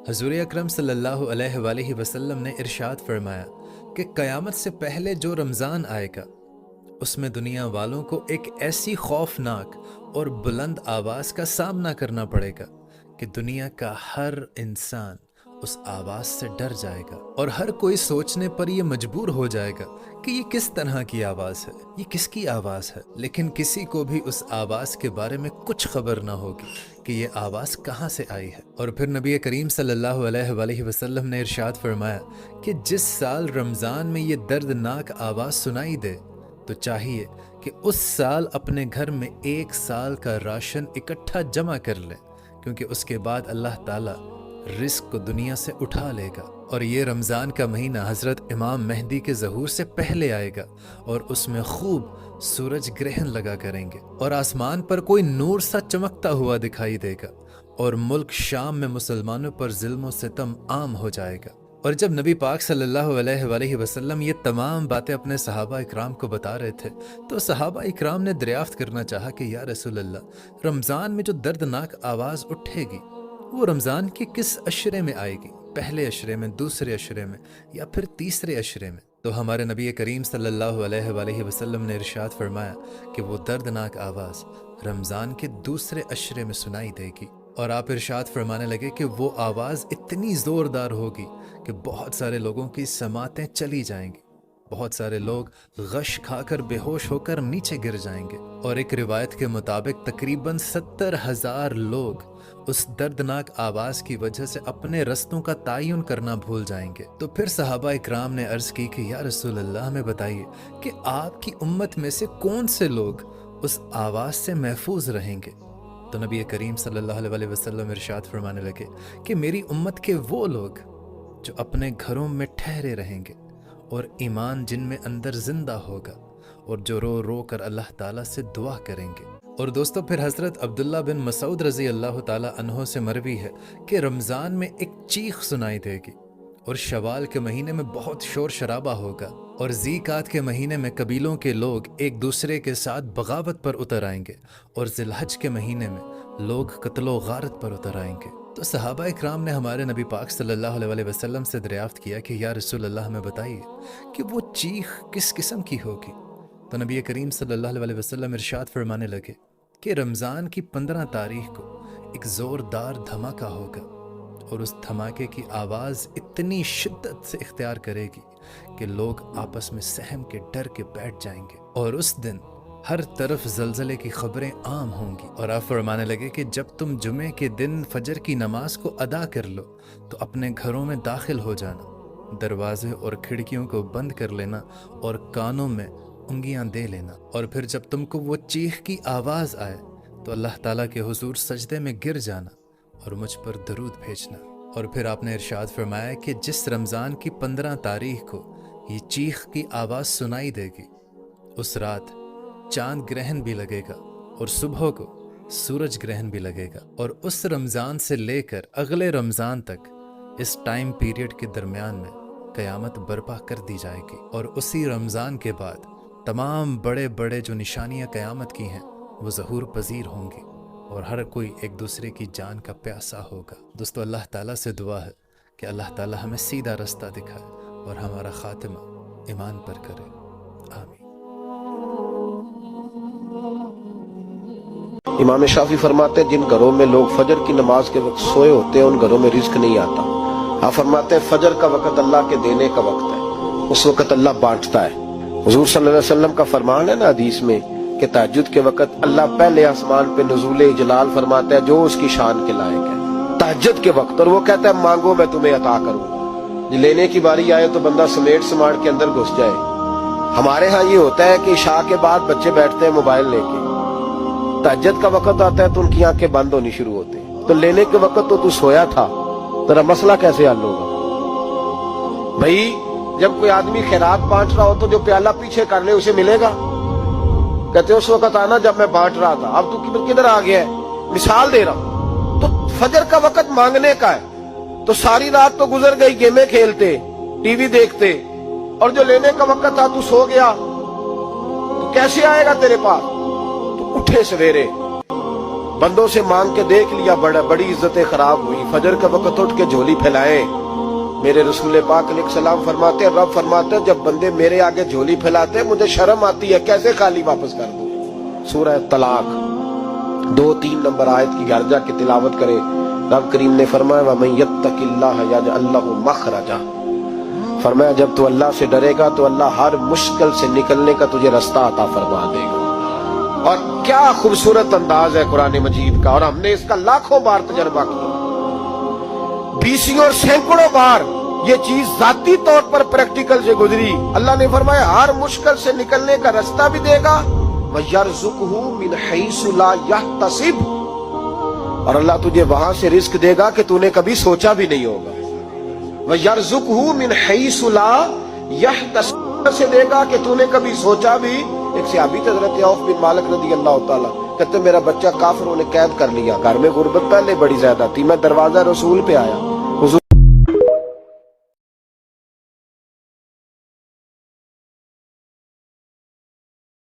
حضور اکرم صلی اللہ علیہ وآلہ وسلم نے ارشاد فرمایا کہ قیامت سے پہلے جو رمضان آئے گا اس میں دنیا والوں کو ایک ایسی خوفناک اور بلند آواز کا سامنا کرنا پڑے گا کہ دنیا کا ہر انسان اس آواز سے ڈر جائے گا، اور ہر کوئی سوچنے پر یہ مجبور ہو جائے گا کہ یہ کس طرح کی آواز ہے، یہ کس کی آواز ہے، لیکن کسی کو بھی اس آواز کے بارے میں کچھ خبر نہ ہوگی کہ یہ آواز کہاں سے آئی ہے۔ اور پھر نبی کریم صلی اللہ علیہ وآلہ وسلم نے ارشاد فرمایا کہ جس سال رمضان میں یہ دردناک آواز سنائی دے تو چاہیے کہ اس سال اپنے گھر میں 1 سال کا راشن اکٹھا جمع کر لیں، کیونکہ اس کے بعد اللہ تعالیٰ رزق کو دنیا سے اٹھا لے گا، اور یہ رمضان کا مہینہ حضرت امام مہدی کے ظہور سے پہلے آئے گا، اور اس میں خوب سورج گرہن لگا کریں گے، اور آسمان پر کوئی نور سا چمکتا ہوا دکھائی دے گا، اور ملک شام میں مسلمانوں پر ظلم و ستم عام ہو جائے گا۔ اور جب نبی پاک صلی اللہ علیہ وآلہ وسلم یہ تمام باتیں اپنے صحابہ اکرام کو بتا رہے تھے تو صحابہ اکرام نے دریافت کرنا چاہا کہ یا رسول اللہ، رمضان میں جو دردناک آواز اٹھے گی وہ رمضان کے کس عشرے میں آئے گی، پہلے عشرے میں، دوسرے عشرے میں، یا پھر تیسرے عشرے میں؟ تو ہمارے نبی کریم صلی اللہ علیہ وآلہ وسلم نے ارشاد فرمایا کہ وہ دردناک آواز رمضان کے دوسرے عشرے میں سنائی دے گی، اور آپ ارشاد فرمانے لگے کہ وہ آواز اتنی زوردار ہوگی کہ بہت سارے لوگوں کی سماعتیں چلی جائیں گی، بہت سارے لوگ غش کھا کر بے ہوش ہو کر نیچے گر جائیں گے، اور ایک روایت کے مطابق تقریباً 70,000 لوگ اس دردناک آواز کی وجہ سے اپنے رستوں کا تعین کرنا بھول جائیں گے۔ تو پھر صحابہ اکرام نے عرض کی کہ یا رسول اللہ، ہمیں بتائیے کہ آپ کی امت میں سے کون سے لوگ اس آواز سے محفوظ رہیں گے؟ تو نبی کریم صلی اللہ علیہ وسلم ارشاد فرمانے لگے کہ میری امت کے وہ لوگ جو اپنے گھروں میں ٹھہرے رہیں گے اور ایمان جن میں اندر زندہ ہوگا، اور جو رو رو کر اللہ تعالیٰ سے دعا کریں گے۔ اور دوستو پھر حضرت عبداللہ بن مسعود رضی اللہ تعالیٰ عنہ سے مروی ہے کہ رمضان میں ایک چیخ سنائی دے گی، اور شوال کے مہینے میں بہت شور شرابہ ہوگا، اور ذیقات کے مہینے میں قبیلوں کے لوگ ایک دوسرے کے ساتھ بغاوت پر اتر آئیں گے، اور ذی الحج کے مہینے میں لوگ قتل و غارت پر اتر آئیں گے۔ تو صحابہ اکرام نے ہمارے نبی پاک صلی اللہ علیہ وسلم سے دریافت کیا کہ یا رسول اللہ، ہمیں بتائیے کہ وہ چیخ کس قسم کی ہوگی؟ تو نبی کریم صلی اللہ علیہ وسلم ارشاد فرمانے لگے کہ رمضان کی 15 تاریخ کو ایک زوردار دھماکہ ہوگا، اور اس دھماکے کی آواز اتنی شدت سے اختیار کرے گی کہ لوگ آپس میں سہم کے ڈر کے بیٹھ جائیں گے، اور اس دن ہر طرف زلزلے کی خبریں عام ہوں گی۔ اور آپ فرمانے لگے کہ جب تم جمعے کے دن فجر کی نماز کو ادا کر لو تو اپنے گھروں میں داخل ہو جانا، دروازے اور کھڑکیوں کو بند کر لینا، اور کانوں میں انگلیاں دے لینا، اور پھر جب تم کو وہ چیخ کی آواز آئے تو اللہ تعالیٰ کے حضور سجدے میں گر جانا اور مجھ پر درود بھیجنا۔ اور پھر آپ نے ارشاد فرمایا کہ جس رمضان کی 15 تاریخ کو یہ چیخ کی آواز سنائی دے گی، اس رات چاند گرہن بھی لگے گا، اور صبح کو سورج گرہن بھی لگے گا، اور اس رمضان سے لے کر اگلے رمضان تک اس ٹائم پیریڈ کے درمیان میں قیامت برپا کر دی جائے گی، اور اسی رمضان کے بعد تمام بڑے بڑے جو نشانیاں قیامت کی ہیں وہ ظہور پذیر ہوں گی، اور ہر کوئی ایک دوسرے کی جان کا پیاسا ہوگا۔ دوستو اللہ تعالیٰ سے دعا ہے کہ اللہ تعالیٰ ہمیں سیدھا رستہ دکھائے اور ہمارا خاتمہ ایمان پر کرے، آمین۔ امام شافعی فرماتے ہیں جن گھروں میں لوگ فجر کی نماز کے وقت سوئے ہوتے ہیں ان گھروں میں رزق نہیں آتا۔ آپ فرماتے ہیں فجر کا وقت اللہ کے دینے کا وقت ہے، اس وقت اللہ بانٹتا ہے۔ حضور صلی اللہ علیہ وسلم کا فرمان ہے نا حدیث میں کہ تہجد کے وقت اللہ پہلے آسمان پہ نزول جلال فرماتا ہے جو اس کی شان کے لائق ہے تہجد کے وقت، اور وہ کہتا ہے مانگو میں تمہیں عطا کروں۔ یہ لینے کی باری آئے تو بندہ سمیٹ سماٹ کے اندر گھس جائے۔ ہمارے ہاں یہ ہوتا ہے کہ عشاء کے بعد بچے بیٹھتے ہیں موبائل لے کے، تہجد کا وقت آتا ہے تو ان کی آنکھیں بند ہونی شروع ہوتی ہیں، تو لینے کے وقت تو سویا تھا، تیرا مسئلہ کیسے حل ہوگا؟ بھائی جب کوئی آدمی خیرات بانٹ رہا ہو تو جو پیالہ پیچھے کر لے اسے ملے گا؟ کہتے اس وقت آنا جب میں بانٹ رہا تھا، اب تو کدھر آ گیا ہے؟ مثال دے رہا ہوں۔ تو فجر کا وقت مانگنے کا ہے، تو ساری رات تو گزر گئی گیمیں کھیلتے، ٹی وی دیکھتے، اور جو لینے کا وقت تھا تو سو گیا، تو کیسے آئے گا تیرے پاس؟ تو اٹھے سویرے، بندوں سے مانگ کے دیکھ لیا, بڑی عزتیں خراب ہوئی. فجر کے وقت اٹھ کے جھولی پھیلائیں. میرے رسول پاک علیہ السلام فرماتے ہیں, رب فرماتے ہیں جب بندے میرے آگے جھولی پھیلاتے ہیں مجھے شرم آتی ہے, کیسے خالی واپس کر دوں. سورہ طلاق 2-3 نمبر آیت کی گھر جا کے تلاوت کرے. رب کریم نے فرمایا وَمَن يَتَّقِ اللَّهَ يَجْعَل لَّهُ مَخْرَجًا, فرمایا جب تو اللہ سے ڈرے گا تو اللہ ہر مشکل سے نکلنے کا تجھے رستہ عطا فرما دے گا. اور کیا خوبصورت انداز ہے قرآن مجید کا, اور ہم نے اس کا لاکھوں بار تجربہ کیا, 20 اور سینکڑوں بار یہ چیز ذاتی طور پر پریکٹیکل سے گزری. اللہ نے فرمایا ہر مشکل سے نکلنے کا رستہ بھی دے گا, وَيَرْزُقْهُ مِنْ حَيْثُ لَا يَحْتَسِبُ, اور اللہ تجھے وہاں سے رزق دے گا کہ تو نے کبھی سوچا بھی نہیں ہوگا. وَيَرْزُقْهُ مِنْ حَيْثُ لَا يَحْتَسِبُ, سے دے گا کہ تو نے کبھی سوچا بھی. ایک صحابی تھے حضرت عوف بن مالک رضی اللہ تعالیٰ, کہتے میرا بچہ کافروں نے قید کر لیا, گھر میں غربت پہلے بڑی زیادہ تھی, میں دروازہ رسول پہ آیا,